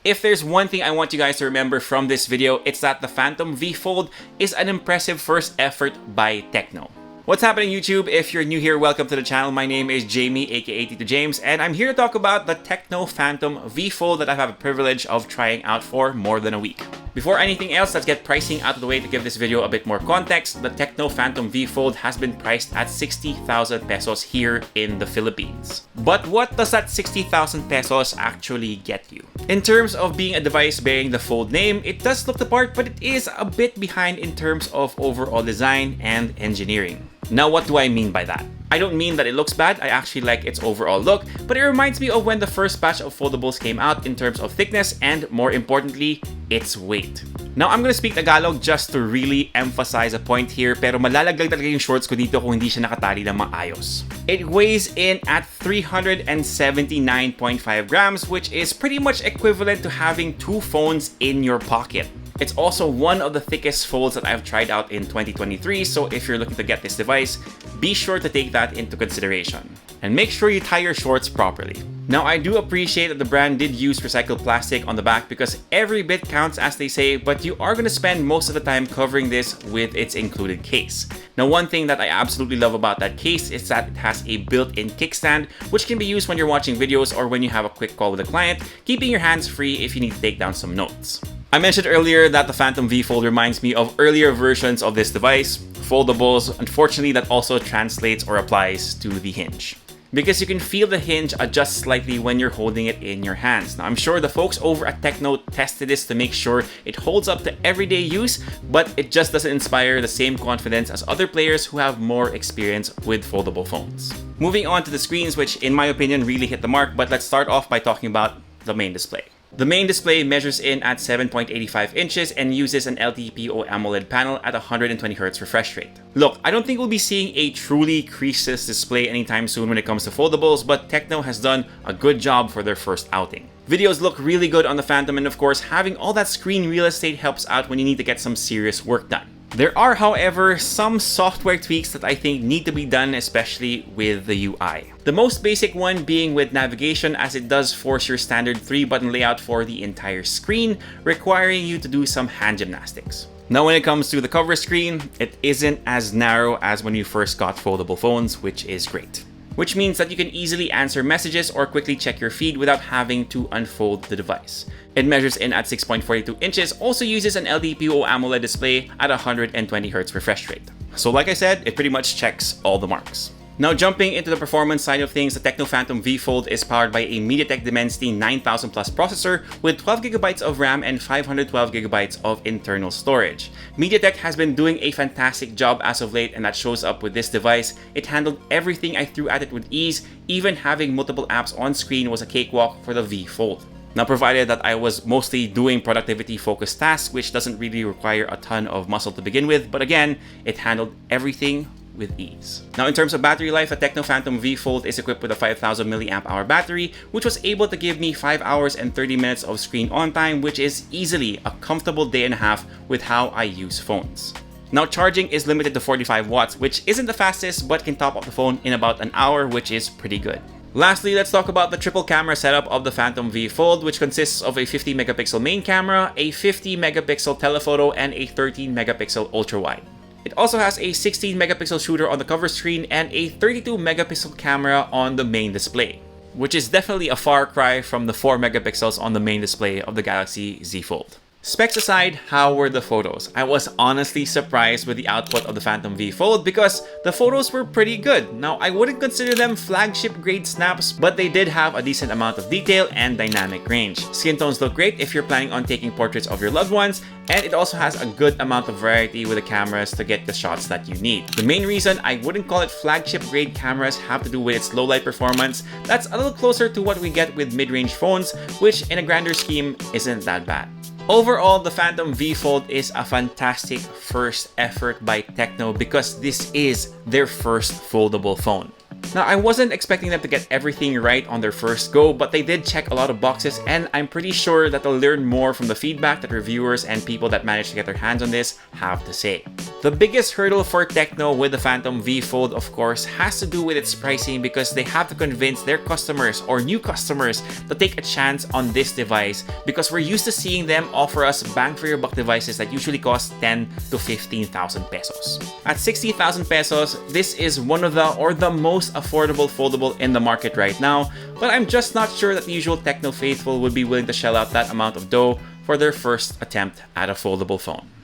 If there's one thing I want you guys to remember from this video, it's that the Phantom V Fold is an impressive first effort by Tecno. What's happening, YouTube? If you're new here, welcome to the channel. My name is Jamie, aka Tito Jeyms, and I'm here to talk about the Tecno Phantom V Fold that I've had the privilege of trying out for more than a week. Before anything else, let's get pricing out of the way to give this video a bit more context. The Tecno Phantom V Fold has been priced at 60,000 pesos here in the Philippines. But what does that 60,000 pesos actually get you? In terms of being a device bearing the Fold name, it does look the part, but it is a bit behind in terms of overall design and engineering. Now, what do I mean by that? I don't mean that it looks bad, I actually like its overall look, but it reminds me of when the first batch of foldables came out in terms of thickness and, more importantly, its weight. Now, I'm gonna speak Tagalog just to really emphasize a point here, pero malalaglag talaga yung shorts ko dito kung hindi siya nakatali ng maayos. It weighs in at 379.5 grams, which is pretty much equivalent to having two phones in your pocket. It's also one of the thickest folds that I've tried out in 2023, so if you're looking to get this device, be sure to take that into consideration. And make sure you tie your shorts properly. Now, I do appreciate that the brand did use recycled plastic on the back because every bit counts, as they say, but you are going to spend most of the time covering this with its included case. Now, one thing that I absolutely love about that case is that it has a built-in kickstand, which can be used when you're watching videos or when you have a quick call with a client, keeping your hands free if you need to take down some notes. I mentioned earlier that the Phantom V Fold reminds me of earlier versions of this device, foldables. Unfortunately, that also translates or applies to the Hinge, because you can feel the hinge adjust slightly when you're holding it in your hands. Now, I'm sure the folks over at Tecno tested this to make sure it holds up to everyday use, but it just doesn't inspire the same confidence as other players who have more experience with foldable phones. Moving on to the screens, which in my opinion really hit the mark, but let's start off by talking about the main display. The main display measures in at 7.85 inches and uses an LTPO AMOLED panel at 120Hz refresh rate. Look, I don't think we'll be seeing a truly creaseless display anytime soon when it comes to foldables, but Tecno has done a good job for their first outing. Videos look really good on the Phantom, and of course, having all that screen real estate helps out when you need to get some serious work done. There are, however, some software tweaks that I think need to be done, especially with the UI. The most basic one being with navigation, as it does force your standard 3-button layout for the entire screen, requiring you to do some hand gymnastics. Now, when it comes to the cover screen, it isn't as narrow as when you first got foldable phones, which is great. Which means that you can easily answer messages or quickly check your feed without having to unfold the device. It measures in at 6.42 inches, also uses an LTPO AMOLED display at 120Hz refresh rate. So like I said, it pretty much checks all the marks. Now, jumping into the performance side of things, the Tecno Phantom V Fold is powered by a MediaTek Dimensity 9000 Plus processor with 12GB of RAM and 512GB of internal storage. MediaTek has been doing a fantastic job as of late, and that shows up with this device. It handled everything I threw at it with ease. Even having multiple apps on screen was a cakewalk for the V Fold. Now, provided that I was mostly doing productivity-focused tasks, which doesn't really require a ton of muscle to begin with, but again, it handled everything with ease. Now, in terms of battery life, the Tecno Phantom V Fold is equipped with a 5000 mAh battery, which was able to give me 5 hours and 30 minutes of screen on time, which is easily a comfortable day and a half with how I use phones. Now, charging is limited to 45 watts, which isn't the fastest, but can top up the phone in about an hour, which is pretty good. Lastly, let's talk about the triple camera setup of the Phantom V Fold, which consists of a 50-megapixel main camera, a 50-megapixel telephoto, and a 13-megapixel ultra-wide. It also has a 16-megapixel shooter on the cover screen and a 32-megapixel camera on the main display, which is definitely a far cry from the 4 megapixels on the main display of the Galaxy Z Fold. Specs aside, how were the photos? I was honestly surprised with the output of the Phantom V Fold because the photos were pretty good. Now, I wouldn't consider them flagship grade snaps, but they did have a decent amount of detail and dynamic range. Skin tones look great if you're planning on taking portraits of your loved ones, and it also has a good amount of variety with the cameras to get the shots that you need. The main reason I wouldn't call it flagship grade cameras have to do with its low light performance. That's a little closer to what we get with mid-range phones, which in a grander scheme isn't that bad. Overall, the Phantom V Fold is a fantastic first effort by Tecno because this is their first foldable phone. Now, I wasn't expecting them to get everything right on their first go, but they did check a lot of boxes, and I'm pretty sure that they'll learn more from the feedback that reviewers and people that managed to get their hands on this have to say. The biggest hurdle for Tecno with the Phantom V Fold, of course, has to do with its pricing, because they have to convince their customers or new customers to take a chance on this device, because we're used to seeing them offer us bang for your buck devices that usually cost 10 to 15,000 pesos. At 60,000 pesos, this is one of the most affordable foldable in the market right now, but I'm just not sure that the usual Tecno faithful would be willing to shell out that amount of dough for their first attempt at a foldable phone.